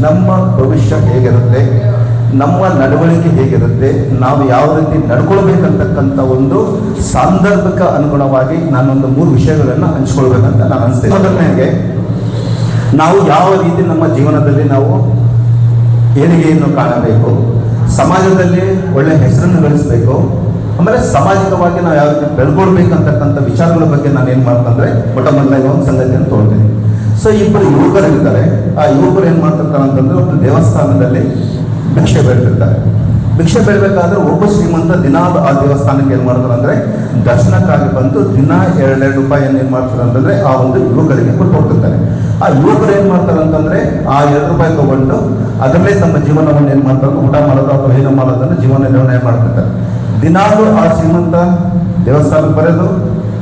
ನಮ್ಮ ಭವಿಷ್ಯ ಹೇಗಿರುತ್ತೆ, ನಮ್ಮ ನಡವಳಿಕೆ ಹೇಗಿರುತ್ತೆ, ನಾವು ಯಾವ ರೀತಿ ನಡ್ಕೊಳ್ಬೇಕಂತಕ್ಕಂಥ ಒಂದು ಸಾಂದರ್ಭಿಕ ಅನುಗುಣವಾಗಿ ನಾನೊಂದು 3 ವಿಷಯಗಳನ್ನು ಹಂಚ್ಕೊಳ್ಬೇಕಂತ ನಾನು ಅನಿಸ್ತೇನೆ. ಮೊದಲನೇಗೆ, ನಾವು ಯಾವ ರೀತಿ ನಮ್ಮ ಜೀವನದಲ್ಲಿ ನಾವು ಏಳಿಗೆಯನ್ನು ಕಾಣಬೇಕು, ಸಮಾಜದಲ್ಲಿ ಒಳ್ಳೆ ಹೆಸರನ್ನು ಗಳಿಸಬೇಕು, ಆಮೇಲೆ ಸಾಮಾಜಿಕವಾಗಿ ನಾವು ಯಾವ ರೀತಿ ಬೆಳ್ಕೊಳ್ಬೇಕಂತಕ್ಕಂಥ ವಿಚಾರಗಳ ಬಗ್ಗೆ ನಾನು ಏನು ಮಾಡ್ತಂದ್ರೆ ಮೊದಲನೇಗೆ ಒಂದು ಸಂಗತಿಯನ್ನು ತೋಳ್ತೀನಿ. ಸೊ ಇಬ್ಬರು ಯುವಕರಿರ್ತಾರೆ. ಆ ಯುವಕರು ಏನು ಮಾಡ್ತಿರ್ತಾರೆ ಅಂತಂದ್ರೆ ಒಂದು ದೇವಸ್ಥಾನದಲ್ಲಿ ಭಿಕ್ಷೆ ಬೇಡ್ತಿರ್ತಾರೆ. ಭಿಕ್ಷೆ ಬೇಡಬೇಕಾದ್ರೆ ಒಬ್ಬ ಶ್ರೀಮಂತ ದಿನ ಆ ದೇವಸ್ಥಾನಕ್ಕೆ ಏನು ಮಾಡ್ತಾರೆ ಅಂದರೆ ದರ್ಶನಕ್ಕಾಗಿ ಬಂದು ದಿನ 2 ರೂಪಾಯಿಯನ್ನು ಏನು ಮಾಡ್ತಾರೆ ಅಂತಂದರೆ ಆ ಒಂದು ಯುವಕರಿಗೆ ಕೊಟ್ಟು ಹೋಗ್ತಿರ್ತಾರೆ. ಆ ಯುವಕರು ಏನು ಮಾಡ್ತಾರೆ ಅಂತಂದರೆ ಆ 2 ರೂಪಾಯಿ ತಗೊಂಡು ಅದರಲ್ಲೇ ತಮ್ಮ ಜೀವನವನ್ನು ಏನು ಮಾಡ್ತಾರೆ, ಊಟ ಮಾಡೋದು ಅಥವಾ ಏನು ಮಾಡೋದನ್ನು ಜೀವನ ನಿರ್ವಹಣೆ ಮಾಡ್ತಿರ್ತಾರೆ. ದಿನಾಲೂ ಆ ಶ್ರೀಮಂತ ದೇವಸ್ಥಾನಕ್ಕೆ ಬರೋದು,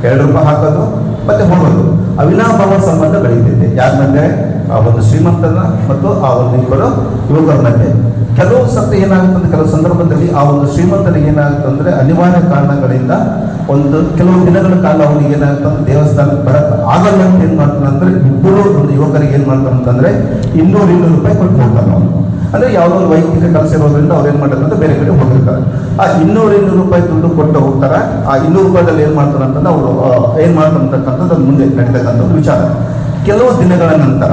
2 ರೂಪಾಯಿ ಹಾಕೋದು ಮತ್ತೆ ಹೋಗೋದು, ಅವಿನಾಭಾವ ಸಂಬಂಧ ಬೆಳೀತೈತೆ. ಯಾರ ಮಧ್ಯೆ? ಆ ಒಂದು ಶ್ರೀಮಂತನ ಮತ್ತು ಆ ಒಂದು ಇಬ್ಬರು ಯುವಕರ ಮಧ್ಯೆ. ಕೆಲವು ಸತಿ ಏನಾಗುತ್ತಂದ್ರೆ, ಕೆಲವು ಸಂದರ್ಭದಲ್ಲಿ ಆ ಒಂದು ಶ್ರೀಮಂತನಿಗೆ ಏನಾಗುತ್ತಂದ್ರೆ ಅನಿವಾರ್ಯ ಕಾರಣಗಳಿಂದ ಒಂದು ಕೆಲವು ದಿನಗಳ ಕಾಲ ಅವನಿಗೆ ಏನಾಗುತ್ತಂದ್ರೆ ದೇವಸ್ಥಾನಕ್ಕೆ ಬರಕ್ಕೆ ಆಗಲ್ಲ ಅಂತ ಏನು ಮಾಡ್ತಾನೆ ಅಂದರೆ ಇಬ್ಬರು ಒಂದು ಯುವಕರಿಗೆ ಏನು ಮಾಡ್ತಾನೆ ಅಂತಂದ್ರೆ 200 ರೂಪಾಯಿ ಕೊಟ್ಟು ಹೋಗ್ತಾನೆ ಅವನು. ಅಂದರೆ ಯಾವುದೋ ಒಂದು ವೈಯಕ್ತಿಕ ಕೆಲಸ ಇರೋದ್ರಿಂದ ಅವ್ರು ಏನು ಮಾಡ್ತಾರೆ ಅಂತ ಬೇರೆ ಕಡೆ ಹೋಗಿರ್ತಾರೆ. ಆ 200 ರೂಪಾಯಿ ದುಡ್ಡು ಕೊಟ್ಟು ಹೋಗ್ತಾರೆ. ಆ 200 ರೂಪಾಯಿದಲ್ಲಿ ಏನು ಮಾಡ್ತಾರೆ ಅಂತಂದ್ರೆ ಅವರು ಏನು ಮಾಡ್ತಾರೆ ಅಂತಕ್ಕಂಥದ್ದು ಅದು ಮುಂದೆ ನಡೀತಕ್ಕಂಥ ಒಂದು ವಿಚಾರ. ಕೆಲವು ದಿನಗಳ ನಂತರ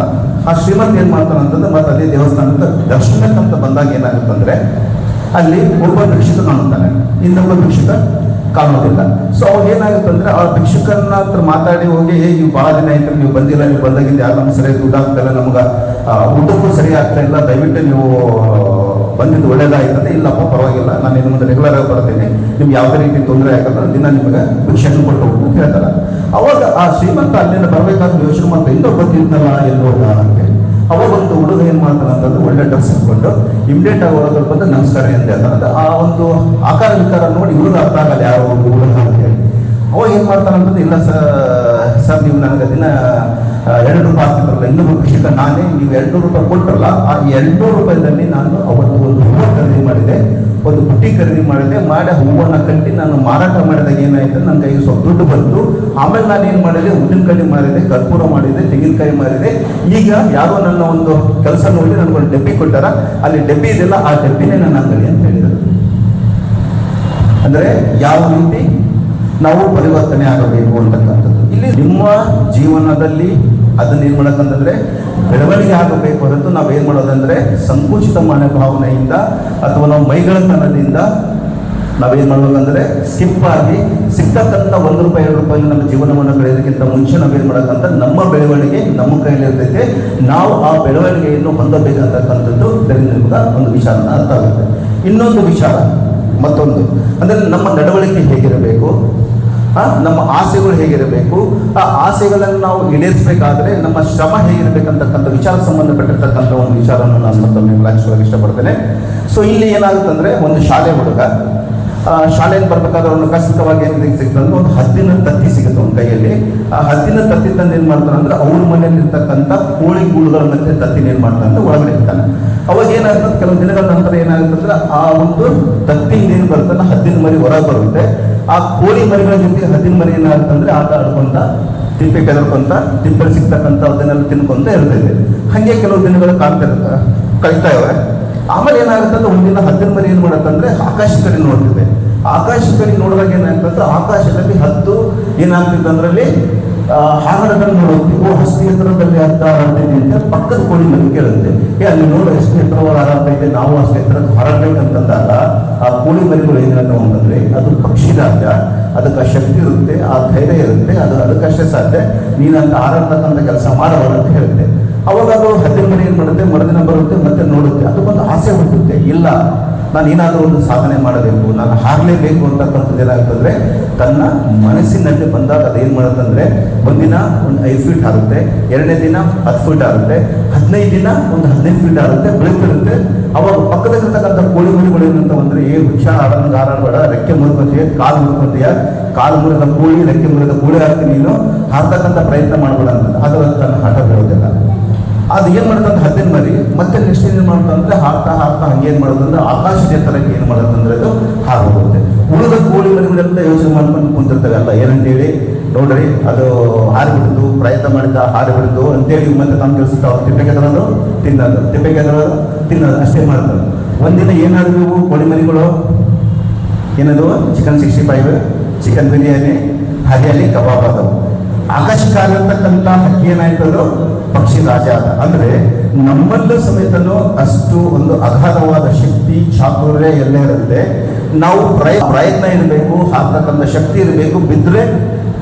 ಆ ಶ್ರೀಮಂತ ಏನು ಮಾಡ್ತಾನೆ ಅಂತಂದ್ರೆ ಮತ್ತೆ ಅದೇ ದೇವಸ್ಥಾನದ ದರ್ಶನಕ್ಕಂತ ಬಂದಾಗ ಏನಾಗುತ್ತಂದ್ರೆ ಅಲ್ಲಿ ಒಬ್ಬ ಭಿಕ್ಷುಕ ಕಾಣುತ್ತಾನೆ, ಇನ್ನೊಬ್ಬ ಭಿಕ್ಷುಕ ಕಾಣೋದಿಲ್ಲ. ಸೊ ಅವಾಗ ಏನಾಗುತ್ತಂದ್ರೆ ಆ ಭಿಕ್ಷುಕರನ್ನ ಹತ್ರ ಮಾತಾಡಿ ಹೋಗಿ, ನೀವು ಭಾಳ ದಿನ ಆಯ್ತು ನೀವು ಬಂದಿಲ್ಲ, ನೀವು ಬಂದಾಗಿಂದ ಯಾರು ನಮ್ಗೆ ಸರಿಯಾಗಿ ದುಡ್ಡು ಆಗ್ತಾಯಿಲ್ಲ, ನಮ್ಗೆ ಊಟಕ್ಕೂ ಸರಿ ಆಗ್ತಾ ಇಲ್ಲ, ದಯವಿಟ್ಟು ನೀವು ಬಂದಿದ್ದು ಒಳ್ಳೇದಾಯ್ತಂದ್ರೆ ಇಲ್ಲಪ್ಪ ಪರವಾಗಿಲ್ಲ, ನಾನು ಇನ್ನು ಮುಂದೆ ರೆಗ್ಯುಲರ್ ಆಗಿ ಬರ್ತೀನಿ, ನಿಮ್ಗೆ ಯಾವುದೇ ರೀತಿ ತೊಂದರೆ ಆಗಲ್ಲ, ದಿನ ನಿಮಗೆ ಭಿಕ್ಷೆಯನ್ನು ಕೊಟ್ಟು ಹೋಗ್ತು ಅಂತ ಹೇಳ್ತಾರೆ. ಅವಾಗ ಆ ಶ್ರೀಮಂತ ಅಲ್ಲಿಂದ ಬರಬೇಕಾದ್ರೆ ಯೋಚನೆ ಮಾಡ್ತಾ ಇನ್ನೂ ಬಂದಿದ್ದಲ್ಲ ಎಲ್ಲೋ ಅಂತ. ಅವಾಗ ಒಂದು ಹುಡುಗ ಏನು ಮಾಡ್ತಾನೆ ಅಂತಂದ್ರೆ ಒಳ್ಳೆ ಡ್ರೆಸ್ ಹಾಕೊಂಡು ಇಮಿಡಿಯೇಟ್ ಆಗಿ ಹೊರಗಡೆ ಬಂದು ನಮಸ್ಕಾರ ಅಂತ ಹೇಳ್ತಾರೆ. ಆ ಒಂದು ಆಕಾರ ವಿಕಾರ ನೋಡಿ ಹುಡುಗ ಅರ್ಥ ಆಗಲ್ಲ ಯಾವ ಒಂದು ಹುಡುಗ ಅಂತ ಹೇಳಿ. ಅವಾಗ ಏನು ಮಾಡ್ತಾನೆ ಅಂತಂದ್ರೆ, ಇಲ್ಲ ಸರ್ ನೀವು ನನಗೆ ದಿನ 2 ರೂಪಾಯಿ ಆಗ್ತಿದ್ರಲ್ಲ, ಇನ್ನೊಬ್ಬ ಭಿಕ್ಷುಕ ನಾನೇ, ನೀವು 200 ರೂಪಾಯಿ ಕೊಟ್ಟರಲ್ಲ, ಆ 200 ರೂಪಾಯಿದಲ್ಲಿ ನಾನು ಅವತ್ತು ಒಂದು ಹೂವು ಖರೀದಿ ಮಾಡಿದೆ, ಒಂದು ಬುಟ್ಟಿ ಖರೀದಿ ಮಾಡಿದೆ, ಮಾಡಿ ಹೂವನ್ನು ಕಟ್ಟಿ ನಾನು ಮಾರಾಟ ಮಾಡಿದಾಗ ಏನಾಯ್ತು, ನನ್ನ ಕೈಗೆ ಸ್ವಲ್ಪ ದುಡ್ಡು ಬಂತು. ಆಮೇಲೆ ನಾನು ಏನು ಮಾಡಿದೆ, ಉದ್ದಿನಕಾಯಿ ಮಾರಿದೆ, ಕರ್ಪೂರ ಮಾಡಿದೆ, ತೆಂಗಿನಕಾಯಿ ಮಾರಿದೆ. ಈಗ ಯಾರೋ ನನ್ನ ಒಂದು ಕೆಲಸ ನೋಡಿ ನನಗೊಂದು ಡಬ್ಬಿ ಕೊಟ್ಟಾರ, ಅಲ್ಲಿ ಡಬ್ಬಿ ಇದೆಲ್ಲ, ಆ ಡಬ್ಬಿನೇ ನನ್ನ ಅಂಗಡಿ ಅಂತ ಹೇಳಿದರು. ಅಂದರೆ ಯಾವ ರೀತಿ ನಾವು ಪರಿವರ್ತನೆ ಆಗಬೇಕು ಅಂತಕ್ಕಂಥದ್ದು. ಇಲ್ಲಿ ನಿಮ್ಮ ಜೀವನದಲ್ಲಿ ಅದನ್ನ ಏನು ಮಾಡೋಕ್ಕಂತಂದ್ರೆ ಬೆಳವಣಿಗೆ ಆಗಬೇಕು ಹೊರತು ನಾವೇನು ಮಾಡೋದಂದ್ರೆ ಸಂಕುಚಿತ ಮನೋಭಾವನೆಯಿಂದ ಅಥವಾ ನಾವು ಮೈಗಳತನದಿಂದ ನಾವೇನು ಮಾಡ್ಬೇಕಂದ್ರೆ ಸ್ಕಿಪ್ ಆಗಿ ಸಿಗ್ತಕ್ಕಂಥ 1 ರೂಪಾಯಿ 2 ರೂಪಾಯಿ ನಮ್ಮ ಜೀವನವನ್ನು ಕಳೆಯೋದಕ್ಕಿಂತ ಮುಂಚೆ ನಾವೇನು ಮಾಡೋಕ್ಕಂತ ನಮ್ಮ ಬೆಳವಣಿಗೆ ನಮ್ಮ ಕೈಯಲ್ಲಿ ಇರ್ತೈತೆ, ನಾವು ಆ ಬೆಳವಣಿಗೆಯನ್ನು ಹೊಂದಬೇಕಂತಕ್ಕಂಥದ್ದು ಇದರಿಂದ ನಿಮ್ಗೆ ಒಂದು ವಿಚಾರನ ಅರ್ಥ ಆಗುತ್ತೆ. ಇನ್ನೊಂದು ವಿಚಾರ ಮತ್ತೊಂದು ಅಂದರೆ ನಮ್ಮ ನಡವಳಿಕೆ ಹೇಗಿರಬೇಕು, ನಮ್ಮ ಆಸೆಗಳು ಹೇಗಿರಬೇಕು, ಆ ಆಸೆಗಳನ್ನು ನಾವು ಈಡೇರಿಸಬೇಕಾದ್ರೆ ನಮ್ಮ ಶ್ರಮ ಹೇಗಿರಬೇಕಂತಕ್ಕಂಥ ವಿಚಾರ ಸಂಬಂಧಪಟ್ಟಿರ್ತಕ್ಕಂಥ ಒಂದು ವಿಚಾರವನ್ನು ನಾನು ಮತ್ತೊಮ್ಮೆ ಹಂಚ್ಕೊಳ್ಳೋಕೆ ಇಷ್ಟಪಡ್ತೇನೆ. ಸೊ ಇಲ್ಲಿ ಏನಾಗುತ್ತಂದರೆ, ಒಂದು ಶಾಲೆ ಹುಡುಗ ಶಾಲೆಯಲ್ಲಿ ಬರಬೇಕಾದ್ರೆ ಅವನು ಆಕಸ್ಮಿಕವಾಗಿ ಏನು ಸಿಗ್ತಂದ್ರೆ ಒಂದು ಹದ್ದಿನ ತತ್ತಿ ಸಿಗುತ್ತೆ ಅವನ ಕೈಯಲ್ಲಿ. ಆ ಹದ್ದಿನ ತತ್ತಿ ತಂದು ಏನು ಮಾಡ್ತಾನೆ ಅಂದರೆ ಅವ್ರ ಮನೆಯಲ್ಲಿ ಇರ್ತಕ್ಕಂಥ ಕೋಳಿ ಗೂಡುಗಳ ಮಧ್ಯೆ ತತ್ತಿನ ಏನು ಮಾಡ್ತಾನೆ ಅಂತ ಒಳಗಡೆ ಇರ್ತಾನೆ. ಅವಾಗ ಏನಾಗ್ತದೆ, ಕೆಲವು ದಿನಗಳ ನಂತರ ಏನಾಗುತ್ತಂದ್ರೆ ಆ ಒಂದು ತತ್ತಿಯಿಂದ ಏನು ಬರ್ತಲ್ಲ ಹದ್ದಿನ ಮರಿ ಹೊರಗೆ ಬರುತ್ತೆ. ಆ ಕೋಳಿ ಮರಿಗಳ ಜೊತೆ ಹದ್ದಿನ ಮರಿ ಏನಾಗುತ್ತಂದ್ರೆ ಆಟ ಆಡ್ಕೊಂತ ತಿಪ್ಪೆ ಕೆದರ್ಕೊಂತ ತಿಪ್ಪಲ್ಲಿ ಸಿಗ್ತಕ್ಕಂಥ ಅದನ್ನೆಲ್ಲ ತಿನ್ಕೊಂತ ಇರ್ತೈತೆ. ಹಾಗೆ ಕೆಲವು ದಿನಗಳು ಕಳೀತಾ ಇವೆ. ಆಮೇಲೆ ಏನಾಗುತ್ತಂದ್ರೆ ಒಂದಿನ ಹದ್ದಿನ ಮರಿ ಏನು ಮಾಡುತ್ತಂದ್ರೆ ಆಕಾಶ ಕಡೆ ನೋಡ್ತಿದೆ. ಆಕಾಶ ಕಡೆ ನೋಡಿದಾಗ ಏನಾಗ್ತಂದ್ರೆ ಆಕಾಶದಲ್ಲಿ ಹದ್ದು ಏನಾಗ್ತಿದೆ ಅಂದ್ರಲ್ಲಿ ಹಾರಾಡೋದನ್ನು ನೋಡುತ್ತೆ. ಅಷ್ಟು ಎತ್ತರದಲ್ಲಿ ಹಾರಾಡ್ತೈತೆ ಅಂತ ಪಕ್ಕದ ಕೋಳಿ ಮರಿ ಕೇಳುತ್ತೆ, ಅಲ್ಲಿ ನೋಡು ಎಷ್ಟು ಎತ್ತರವಾಗಿ ಹಾರಾಡ್ತೈತೆ, ನಾವು ಅಷ್ಟು ಎತ್ತರಕ್ಕೆ ಹಾರಾಡ್ಬೇಕಂತಂದಾಗ ಆ ಕೋಳಿ ಮರಿಗಳು ಏನಾಗ್ತಾವ ಅಂತಂದ್ರೆ ಅದು ಪಕ್ಷಿ ರಾಜ, ಅದಕ್ಕೆ ಆ ಶಕ್ತಿ ಇರುತ್ತೆ, ಆ ಧೈರ್ಯ ಇರುತ್ತೆ, ಅದು ಅದಕ್ಕಷ್ಟೇ ಸಾಧ್ಯ, ನೀನಂತ ಹಾರಾಡ್ತಕ್ಕಂಥ ಕೆಲಸ ಮಾಡಬಾರ್ದು ಅಂತ ಹೇಳುತ್ತೆ. ಅವಾಗ ಅದು ಹದ್ದಿನ ಮರಿ ಏನು ಮಾಡುತ್ತೆ, ಮರುದಿನ ಬರುತ್ತೆ, ಮತ್ತೆ ನೋಡುತ್ತೆ, ಅದಕ್ಕೊಂದು ಆಸೆ ಹುಟ್ಟುತ್ತೆ, ಇಲ್ಲ ನಾನು ಏನಾದರೂ ಒಂದು ಸಾಧನೆ ಮಾಡಬೇಕು, ನಾನು ಹಾರಲೇಬೇಕು ಅಂತಕ್ಕಂಥದ್ದು ಏನಾಗ್ತಂದ್ರೆ ತನ್ನ ಮನಸ್ಸಿನಲ್ಲಿ ಬಂದಾಗ ಅದೇನು ಮಾಡುತ್ತಂದ್ರೆ ಒಂದಿನ ಒಂದು 5 ಫೀಟ್ ಹಾರುತ್ತೆ, 2ನೇ ದಿನ 10 ಫೀಟ್ ಆಗುತ್ತೆ, 15 ದಿನ ಒಂದು 15 ಫೀಟ್ ಆಗುತ್ತೆ, ಬೆಳೀತಿರುತ್ತೆ. ಅವಾಗ ಪಕ್ಕದಲ್ಲಿರ್ತಕ್ಕಂಥ ಕೋಳಿ ಮರಿಗಳು ಏನಂತ ಅಂದರೆ, ಹುಷಾರ್ ಹಾರಾಡಬೇಡ, ರೆಕ್ಕೆ ಮುರ್ಕೊಂತೀಯ, ಕಾಲು ಮುರ್ಕೊಂತೀಯ, ಕಾಲು ಮುರಿದ ಕೋಳಿ ರೆಕ್ಕೆ ಮುರಿದ ಕೋಳಿ ಹಾಕಿ ನೀನು ಹಾರ್ತಕ್ಕಂಥ ಪ್ರಯತ್ನ ಮಾಡಬೇಡ ಅಂತ. ಅದರ ತನ್ನ ಆಟ ಬೀಳೋದಿಲ್ಲ. ಅದು ಏನು ಮಾಡುತ್ತಂತ ಹದ್ದಿನ ಮರಿ ಮತ್ತೆ ನೆಕ್ಸ್ಟ್ ಏನು ಮಾಡುತ್ತಂದ್ರೆ ಹಾರ್ತಾ ಹಂಗೆ ಏನು ಮಾಡೋದಂದ್ರೆ ಆಕಾಶದ ಎತ್ತರಕ್ಕೆ ಏನು ಮಾಡೋದಂದ್ರೆ ಅದು ಹಾರೋಗುತ್ತೆ. ಉಳಿದ ಕೋಳಿ ಮರಿಗಳೆಲ್ಲ ಯೋಚನೆ ಮಾಡ್ಕೊಂಡು ಕುಂತಿರ್ತವೆ, ಅಲ್ಲ ಏನಂತೇಳಿ ನೋಡ್ರಿ ಅದು ಹಾರಿಬಿಡ್ತು, ಪ್ರಯತ್ನ ಮಾಡಿದ ಹಾರಿಬಿಡ್ತು ಅಂತೇಳಿ ಮತ್ತೆ ತಾನು ಕೆಲಸ ತಿಪ್ಪೆಗೆ ತರೋದು ತಿನ್ನೋದು, ತಿಪ್ಪೆಗೆ ತರೋದು ತಿನ್ನೋದು ಅಷ್ಟೇ ಮಾಡ್ತಾರೆ. ಒಂದಿನ ಏನಾದ್ರು ಇವು ಕೋಳಿ ಮರಿಗಳು ಏನದು ಚಿಕನ್ 65, ಚಿಕನ್ ಬಿರಿಯಾನಿ, ಹರಿಯಾಲಿ ಕಬಾಬ್ ಆದವು. ಆಕಾಶಕ್ಕಾಗಿರ್ತಕ್ಕಂಥ ಹಕ್ಕಿ ಏನಾಯ್ತದು ಪಕ್ಷಿ ರಾಜ ಆದ. ಅಂದ್ರೆ ನಮ್ಮಲ್ಲೂ ಸಮೇತನು ಅಷ್ಟು ಒಂದು ಅಗಾಧವಾದ ಶಕ್ತಿ ಚಾತುರ್ಯ ಎಲ್ಲ ಇರುತ್ತೆ. ನಾವು ಪ್ರಯತ್ನ ಇರಬೇಕು, ಹಾಕ್ತಕ್ಕಂಥ ಶಕ್ತಿ ಇರಬೇಕು. ಬಿದ್ದರೆ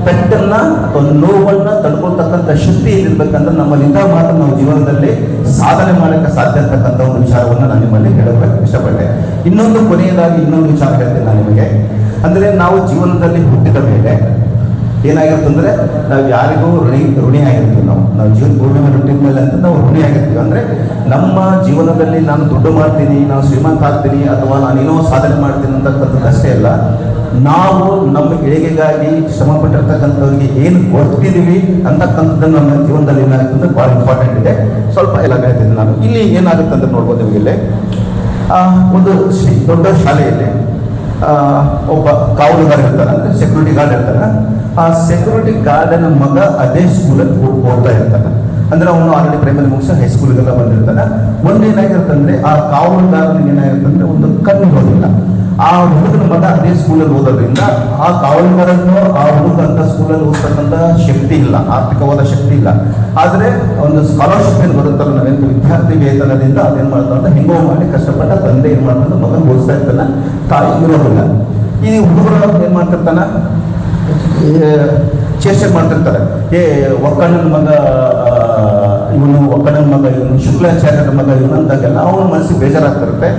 ಪೆಟ್ಟನ್ನ ಅಥವಾ ನೋವನ್ನ ತಡ್ಕೊಳ್ತಕ್ಕಂಥ ಶಕ್ತಿ ಏನಿರ್ಬೇಕಂದ್ರೆ ನಮ್ಮಲ್ಲಿಂದ ಮಾತ್ರ ನಾವು ಜೀವನದಲ್ಲಿ ಸಾಧನೆ ಮಾಡಕ್ಕೆ ಸಾಧ್ಯ ಅಂತಕ್ಕಂಥ ಒಂದು ವಿಚಾರವನ್ನು ನಾನು ನಿಮ್ಮಲ್ಲಿ ಹೇಳಕ್ಕೆ ಇಷ್ಟಪಟ್ಟೆ. ಇನ್ನೊಂದು ಕೊನೆಯದಾಗಿ ಇನ್ನೊಂದು ವಿಚಾರ ಹೇಳ್ತೇನೆ ನಾನು ನಿಮಗೆ. ಅಂದರೆ ನಾವು ಜೀವನದಲ್ಲಿ ಹುಟ್ಟಿದ ಮೇಲೆ ಏನಾಗಿರ್ತಂದ್ರೆ ನಾವು ಯಾರಿಗೂ ಋಣಿ ಆಗಿರ್ತೀವಿ. ನಾವು ಜೀವನ ಭೂಮಿ ಮೇಲೆ ಹುಟ್ಟಿದ ಮೇಲೆ ಅಂತ ನಾವು ಋಣಿ ಆಗಿರ್ತೀವಿ. ಅಂದರೆ ನಮ್ಮ ಜೀವನದಲ್ಲಿ ನಾನು ದುಡ್ಡು ಮಾಡ್ತೀನಿ, ನಾನು ಶ್ರೀಮಂತ ಆಗ್ತೀನಿ, ಅಥವಾ ನಾನೇನೋ ಸಾಧನೆ ಮಾಡ್ತೀನಿ ಅಂತಕ್ಕಂಥದ್ದು ಅಷ್ಟೇ ಅಲ್ಲ, ನಾವು ನಮ್ಮ ಏಳಿಗೆಗಾಗಿ ಶ್ರಮ ಪಟ್ಟಿರ್ತಕ್ಕಂಥವ್ರಿಗೆ ಏನು ಕೊಡ್ತಿದ್ದೀವಿ ಅಂತಕ್ಕಂಥದ್ದನ್ನು ನಮ್ಮ ಜೀವನದಲ್ಲಿ ಏನಾಗುತ್ತೆ ಅಂದರೆ ಭಾಳ ಇಂಪಾರ್ಟೆಂಟ್ ಇದೆ. ಸ್ವಲ್ಪ ಎಲ್ಲ ಹೇಳ್ತೀನಿ ನಾನು. ಇಲ್ಲಿ ಏನಾಗುತ್ತೆ ಅಂತ ನೋಡ್ಬೋದು ನಿಮಗೆ. ಇಲ್ಲಿ ಒಂದು ದೊಡ್ಡ ಶಾಲೆಯಲ್ಲಿ ಒಬ್ಬ ಕಾವಲುಗಾರ ಇರ್ತಾನೆ, ಅಂದರೆ ಸೆಕ್ಯೂರಿಟಿ ಗಾರ್ಡ್ ಇರ್ತಾನೆ. ಆ ಸೆಕ್ಯೂರಿಟಿ ಗಾರ್ಡನ ಮಗ ಅದೇ ಸ್ಕೂಲಲ್ಲಿ ಓದ್ತಾ ಇರ್ತಾನೆ. ಅಂದರೆ ಅವನು ಆಲ್ರೆಡಿ ಪ್ರೈಮರಿ ಮುಗಿಸಿ ಹೈಸ್ಕೂಲ್ಗೆಲ್ಲ ಬಂದಿರ್ತಾನೆ. ಏನಾಗಿರ್ತಂದ್ರೆ ಆ ಕಾವಲುಗಾರನಿಗೆ ಏನಾಗಿರ್ತಂದ್ರೆ ಒಂದು ಕಣ್ಣು ಓದಿಲ್ಲ. ಆ ಹುಡುಗನ ಮಗ ಅದೇ ಸ್ಕೂಲಲ್ಲಿ ಓದೋದ್ರಿಂದ ಆ ಕಾವಲುಗಾರನು ಆ ಹುಡುಗ ಅಂತ ಸ್ಕೂಲಲ್ಲಿ ಓದ್ತಕ್ಕಂಥ ಶಕ್ತಿ ಇಲ್ಲ, ಆರ್ಥಿಕವಾದ ಶಕ್ತಿ ಇಲ್ಲ. ಆದರೆ ಒಂದು ಸ್ಕಾಲರ್ಶಿಪ್ ಏನು ಬರುತ್ತಲ್ಲ, ನಾವೇನು ವಿದ್ಯಾರ್ಥಿ ವೇತನದಿಂದ ಅದೇನು ಮಾಡ್ತಾರೆ ಅಂತ ಹೆಂಗೋ ಮಾಡಿ ಕಷ್ಟಪಟ್ಟ ತಂದೆ ಏನು ಮಾಡ್ತಾನೆ ಮಗನ ಓದಿಸ್ತಾ ಇರ್ತಾನೆ, ತಾಯಿ ಇರೋದಿಲ್ಲ. ಈ ಹುಡುಗರು ಏನು ಮಾಡ್ತಿರ್ತಾನೆ, ಚೇಷ್ಟೆ ಮಾಡ್ತಿರ್ತಾರೆ. ಒಕ್ಕಣ್ಣನ ಮಗ ಇವನು ಶುಕ್ಲಾಚಾರ್ಯರ ಮಗ ಇವನು ಅಂತಾಗೆಲ್ಲ ಅವನ ಮನಸ್ಸಿಗೆ ಬೇಜಾರಾಗ್ತಿರುತ್ತೆ,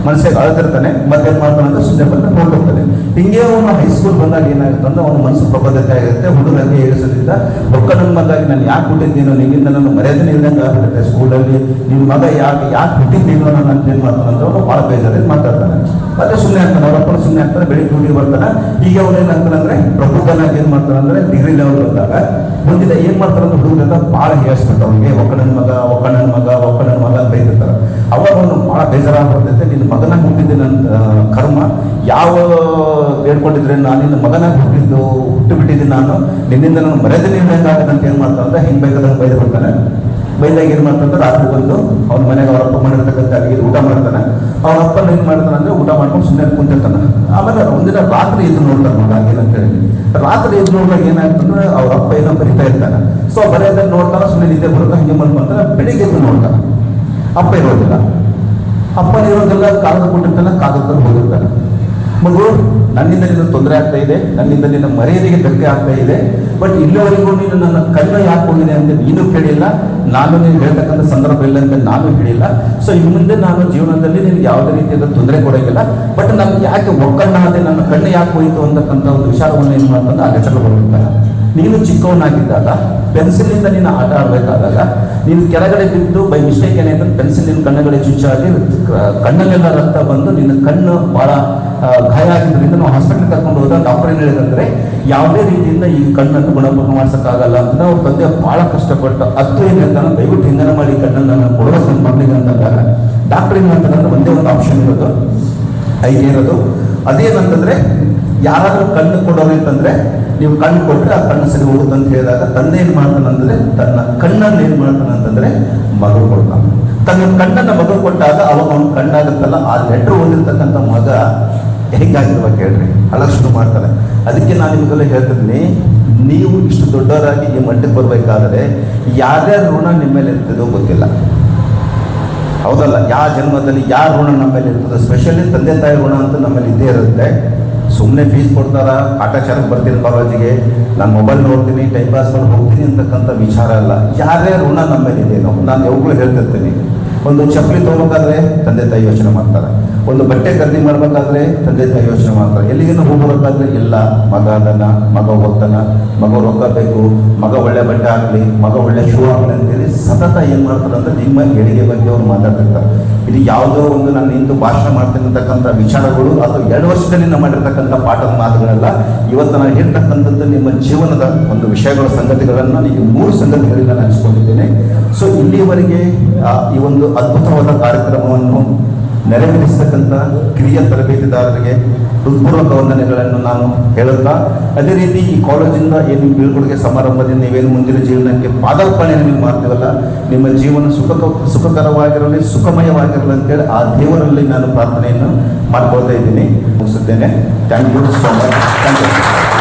ಮನಸ್ಸಿಗೆ ಅಳ್ತಿರ್ತಾನೆ. ಮತ್ತೇನು ಮಾಡ್ತಾನೆ ಅಂದ್ರೆ ಸುಮ್ಮನೆ ಬಂದು ನೋಡ್ತಿರ್ತಾನೆ. ಹಿಂಗೆ ಅವನು ಹೈಸ್ಕೂಲ್ ಬಂದಾಗ ಏನಾಗುತ್ತೆ ಅಂದ್ರೆ ಅವನ ಮನಸ್ಸು ಪ್ರಬದ್ಧತೆ ಆಗಿರುತ್ತೆ. ಹುಡುಗರಿಗೆ ಏರಿಸೋದ್ರಿಂದ ಒಕ್ಕಣ್ಣನ ಮಗಾಗಿ ನಾನು ಯಾಕೆ ಹುಟ್ಟಿದ್ದೀನೋ, ನಿನ್ನಿಂದ ನಾನು ಮರ್ಯಾದೆ ಇಲ್ದಂಗೆ ಆಗ್ಬಿಡುತ್ತೆ ಸ್ಕೂಲಲ್ಲಿ, ನಿನ್ನ ಮಗ ಯಾಕೆ ಹುಟ್ಟಿದ್ದೀನೋ ನಾನು ಅಂತ ಏನು ಮಾಡ್ತಾನೆ ಅಂತ ಅವನು ಭಾಳ ಬೇಜಾರಲ್ಲಿ ಮಾತಾಡ್ತಾನೆ. ಮತ್ತೆ ಸುಮ್ಮನೆ ಆಗ್ತಾನೆ, ಅವರಪ್ಪನ ಸುಮ್ಮನೆ ಆಗ್ತಾನೆ. ಬೆಳಿಗ್ಗೆ ಡ್ಯೂಟಿಗೆ ಬರ್ತಾನೆ. ಈಗ ಅವನು ಏನಾಗ್ತಾನೆ ಅಂದರೆ ಪ್ರಬುದ್ಧನಾಗಿ ಏನು ಮಾಡ್ತಾನೆ ಅಂದರೆ ಡಿಗ್ರಿ ಲೆವೆಲ್ ಬಂದಾಗ ಮುಂದಿನ ಏನು ಮಾಡ್ತಾರೆ ಅಂದ್ರೆ ಹುಡುಗರೆಲ್ಲ ಭಾಳ ಹೇರಿಸ್ಬಿಡ್ತಾರೆ ಅವನಿಗೆ. ಒಕ್ಕಣ್ಣನ ಮಗ ಅಂತ ಬೈತಿರ್ತಾರೆ. ಅವಾಗ ಅವನು ಭಾಳ ಬೇಜಾರಾಗ್ಬಿಡ್ತೈತೆ. ನಿನ್ನ ಮಗನಾಗಿ ಹುಟ್ಟಿದ್ದೆ ನನ್ನ ಕರ್ಮ, ಯಾವ ಬೇಡ್ಕೊಂಡಿದ್ರೆ ನಾನು ನಿನ್ನ ಮಗನಾಗಿ ಹುಟ್ಟುಬಿಟ್ಟಿದ್ದೀನಿ, ನಾನು ನಿನ್ನಿಂದ ನಾನು ಮರ್ಯಾದೆ ನೀಡಬೇಕಾಗುತ್ತೆ ಅಂತ ಏನು ಮಾಡ್ತಾನೆ ಅಂತ ಹೆಂಗೆ ಬೇಕಾದಂಗೆ ಬೈದು ಬಿಡ್ತಾನೆ. ಬೈದಾಗ ಏನು ಮಾಡ್ತಾನೆ ರಾತ್ರಿ ಬಂದು ಅವ್ನ ಮನೆಗೆ ಅವ್ರ ಅಪ್ಪ ಮಾಡಿರ್ತಕ್ಕಂಥ ಅಡಿಗೆ ಊಟ ಮಾಡ್ತಾನೆ. ಅವ್ರ ಅಪ್ಪನ ಏನು ಮಾಡ್ತಾನೆ ಅಂದರೆ ಊಟ ಮಾಡ್ಕೊಂಡು ಸುಮ್ಮನೆ ಕುಂತಿರ್ತಾನೆ. ಆಮೇಲೆ ಒಂದಿನ ರಾತ್ರಿ ಎದ್ದು ನೋಡ್ತಾನೆ ಮಗ ಏನಂತೇಳಿ. ರಾತ್ರಿ ಎದ್ದು ನೋಡಿದಾಗ ಏನಾಗ್ತಂದ್ರೆ ಅವ್ರ ಅಪ್ಪ ಏನೋ ಬರಿತಾ ಇರ್ತಾನೆ. ಸೊ ಬರೆಯೋದನ್ನು ನೋಡ್ತಾನೆ, ಸುಮ್ಮನೆ ನಿದ್ದೆ ಬರುತ್ತೆ, ಹಂಗೆ ಮಾಡ್ಕೊಂತಾನೆ. ಬೆಳಿಗ್ಗೆ ಎದ್ದು ನೋಡ್ತಾನೆ, ಅಪ್ಪ ಇರೋದಿಲ್ಲ. ಅಪ್ಪನಿರೋದೆಲ್ಲ ಕಾಗದ ಕೊಟ್ಟಿರ್ತಾನೆ, ಕಾಗದದಲ್ಲಿ ಹೋಗಿರ್ತಾನೆ. ಮಗು, ನನ್ನಿಂದ ನಿನ್ನ ತೊಂದರೆ ಆಗ್ತಾ ಇದೆ, ನನ್ನಿಂದ ನಿನ್ನ ಮರ್ಯಾದೆಗೆ ಧಕ್ಕೆ ಆಗ್ತಾ ಇದೆ, ಬಟ್ ಇಲ್ಲಿವರೆಗೂ ನೀನು ನನ್ನ ಕಣ್ಣು ಯಾಕೆ ಹೋಗಿದೆ ಅಂತ ನೀನು ಕೇಳಿಲ್ಲ, ನಾನು ನೀನು ಹೇಳ್ತಕ್ಕಂಥ ಸಂದರ್ಭ ಇಲ್ಲ ಅಂತ ನಾನು ಹೇಳಿಲ್ಲ. ಸೊ ಇನ್ನು ಮುಂದೆ ನಾನು ಜೀವನದಲ್ಲಿ ನಿನಗೆ ಯಾವುದೇ ರೀತಿಯಾದ ತೊಂದರೆ ಕೊಡೋಂಗಿಲ್ಲ. ಬಟ್ ನನಗೆ ಯಾಕೆ ಒಕ್ಕಣ್ಣಾದೆ, ನನ್ನ ಕಣ್ಣು ಯಾಕೆ ಹೋಯಿತು ಅಂತಕ್ಕಂಥ ಒಂದು ವಿಚಾರವನ್ನು ಏನು ಮಾಡ್ತಾನೆ ಆ ಲೆಟರ್ ಬರುತ್ತಾರೆ. ನೀನು ಚಿಕ್ಕವನಾಗಿದ್ದಾಗ ಪೆನ್ಸಿಲಿಂದ ನೀನು ಆಟ ಆಡಬೇಕಾದಾಗ ನೀನು ಕೆಳಗಡೆ ಬಿದ್ದು ಬೈ ಮಿಸ್ಟೇಕ್ ಏನಾಯ್ತು, ಪೆನ್ಸಿಲ್ ನಿನ್ನ ಕಣ್ಣುಗಳಿಗೆ ಚುಚ್ಚಾಗಿ ಕಣ್ಣಲ್ಲೆಲ್ಲ ರಕ್ತ ಬಂದು ನಿನ್ನ ಕಣ್ಣು ಭಾಳ ಗಾಯ ಆಗಿದ್ದರಿಂದ ನಾವು ಹಾಸ್ಪಿಟಲ್ ಕರ್ಕೊಂಡು ಹೋದಾಗ ಡಾಕ್ಟರ್ ಏನು ಹೇಳಿದಂದರೆ ಯಾವುದೇ ರೀತಿಯಿಂದ ಈ ಕಣ್ಣನ್ನು ಗುಣಮುಖ ಮಾಡಿಸೋಕ್ಕಾಗಲ್ಲ ಅಂತ. ಅವ್ರ ತಂದೆ ಭಾಳ ಕಷ್ಟಪಟ್ಟು ಹತ್ತು ಏನು ಹೇಳ್ತಾನೆ, ದಯವಿಟ್ಟು ಹಿಂಗನ ಮಾಡಿ ಕಣ್ಣನ್ನು ನಾನು ಕೊಡೋ ಮಕ್ಕಳಿಗೆ ಅಂದಾಗ ಡಾಕ್ಟರ್ ಏನು ಹೇಳ್ತಾನೆ, ಒಂದೇ ಒಂದು ಆಪ್ಷನ್ ಇರೋದು, ಐಗೆ ಇರೋದು. ಅದೇನಂತಂದರೆ ಯಾರಾದರೂ ಕಣ್ಣು ಕೊಡೋರು ಅಂತಂದರೆ ನೀವು ಕಣ್ಣು ಕೊಟ್ಟರೆ ಆ ಕಣ್ಣು ಸರಿ ಹೋಗುತ್ತೆ ಅಂತ ಹೇಳಿದಾಗ ತಂದೆ ಏನು ಮಾಡ್ತಾನೆ ಅಂದರೆ ತನ್ನ ಕಣ್ಣನ್ನು ಏನು ಮಾಡ್ತಾನೆ ಅಂತಂದರೆ ಮಗು ಕೊಡ್ತಾನೆ. ತನ್ನ ಕಣ್ಣನ್ನು ಮಗು ಕೊಟ್ಟಾಗ ಅವಾಗ ಅವ್ನು ಕಣ್ಣಾಗುತ್ತಲ್ಲ, ಆ ಲೆಟ್ರ್ ಓದಿರ್ತಕ್ಕಂಥ ಮಗ ಹೇಗಾಗಿರ್ಬೇಕು ಹೇಳ್ರಿ, ಅಳಕ್ ಶುರು ಮಾಡ್ತಾರೆ. ಅದಕ್ಕೆ ನಾನು ನಿಮಗೆಲ್ಲ ಹೇಳ್ತಿದ್ದೀನಿ, ನೀವು ಇಷ್ಟು ದೊಡ್ಡವರಾಗಿ ಈ ಮಟ್ಟಕ್ಕೆ ಬರಬೇಕಾದ್ರೆ ಯಾರ್ಯಾರ ಋಣ ನಿಮ್ಮ ಮೇಲೆ ಇರ್ತದೋ ಗೊತ್ತಿಲ್ಲ, ಹೌದಲ್ಲ? ಯಾವ ಜನ್ಮದಲ್ಲಿ ಯಾರ ಋಣ ನಮ್ಮ ಮೇಲೆ ಇರ್ತದೆ, ಸ್ಪೆಷಲಿ ತಂದೆ ತಾಯಿ ಋಣ ಅಂತ ನಮ್ಮಲ್ಲಿ ಇದ್ದೇ ಇರುತ್ತೆ. ಸುಮ್ಮನೆ ಫೀಸ್ ಕೊಡ್ತಾರ, ಕಾಟಾಚಾರಕ್ಕೆ ಬರ್ತೀನಿ ಕಾಲೇಜಿಗೆ, ನಾನು ಮೊಬೈಲ್ ನೋಡ್ತೀನಿ, ಟೈಮ್ ಪಾಸ್ ಮಾಡಿ ಹೋಗ್ತೀನಿ ಅಂತಕ್ಕಂಥ ವಿಚಾರ ಅಲ್ಲ. ಯಾರ್ಯಾರ ಋಣ ನಮ್ಮ ಮೇಲೆ ಇದೆಯೋ ನಾನು ಯಾವಾಗಲೂ ಹೇಳ್ತಿರ್ತೀನಿ. ಒಂದು ಚಪ್ಪಲಿ ತೊಗೋಬೇಕಾದ್ರೆ ತಂದೆ ತಾಯಿ ಯೋಚನೆ ಮಾಡ್ತಾರೆ, ಒಂದು ಬಟ್ಟೆ ಖರೀದಿ ಮಾಡಬೇಕಾದ್ರೆ ತಂದೆ ತಾಯಿ ಯೋಚನೆ ಮಾಡ್ತಾರೆ, ಎಲ್ಲಿಗೇನು ಹೋಗಬೇಕಾದ್ರೆ ಇಲ್ಲ ಮಗ ಅದನ್ನ, ಮಗ ಓದ್ತಾನ, ಮಗ ರೊಕ್ಕ ಬೇಕು, ಮಗ ಒಳ್ಳೆ ಬಟ್ಟೆ ಆಗಲಿ, ಮಗ ಒಳ್ಳೆ ಶೂ ಆಗಲಿ ಅಂತೇಳಿ ಸತತ ಏನು ಮಾಡ್ತಾರೆ ಅಂದರೆ ನಿಮ್ಮ ಏಳಿಗೆ ಬಗ್ಗೆ ಅವ್ರು ಮಾತಾಡ್ತಿರ್ತಾರೆ. ಇದು ಯಾವುದೋ ಒಂದು ನಾನು ಇಂದು ಭಾಷಣ ಮಾಡ್ತೀನಿ ಅಂತಕ್ಕಂಥ ವಿಚಾರಗಳು ಅಥವಾ 2 ವರ್ಷದಲ್ಲಿ ನಾವು ಮಾಡಿರ್ತಕ್ಕಂಥ ಪಾಠದ ಮಾತುಗಳೆಲ್ಲ. ಇವತ್ತು ನಾನು ಹೇಳ್ತಕ್ಕಂಥದ್ದು ನಿಮ್ಮ ಜೀವನದ ಒಂದು ವಿಷಯಗಳ ಸಂಗತಿಗಳನ್ನು ಈ 3 ಸಂಗತಿಗಳಿಂದ ನಾನು ಹಂಚ್ಕೊಂಡಿದ್ದೇನೆ. ಸೊ ಇಲ್ಲಿವರೆಗೆ ಈ ಒಂದು ಅದ್ಭುತವಾದ ಕಾರ್ಯಕ್ರಮವನ್ನು ನೆರವೇರಿಸತಕ್ಕ ನೀಡಿರ್ತಕ್ಕಂಥ ಕಿರಿಯ ತರಬೇತಿದಾರರಿಗೆ ಹೃತ್ಪೂರ್ವಕ ವಂದನೆಗಳನ್ನು ನಾನು ಹೇಳುತ್ತಾ, ಅದೇ ರೀತಿ ಈ ಕಾಲೇಜಿಂದ ಏನು ಬೀಳ್ಕೊಡುಗೆ ಸಮಾರಂಭದಿಂದ ನೀವೇನು ಮುಂದಿನ ಜೀವನಕ್ಕೆ ಪಾದಾರ್ಪಣೆ ನಿಮಗೆ ಮಾಡ್ತೀವಲ್ಲ, ನಿಮ್ಮ ಜೀವನ ಸುಖಕರವಾಗಿರಲಿ, ಸುಖಮಯವಾಗಿರಲಿ ಅಂತೇಳಿ ಆ ದೇವರಲ್ಲಿ ನಾನು ಪ್ರಾರ್ಥನೆಯನ್ನು ಮಾಡ್ಕೊಳ್ತಾ ಇದ್ದೀನಿ. ಮುಗಿಸುತ್ತೇನೆ. Thank you so much. Thank you.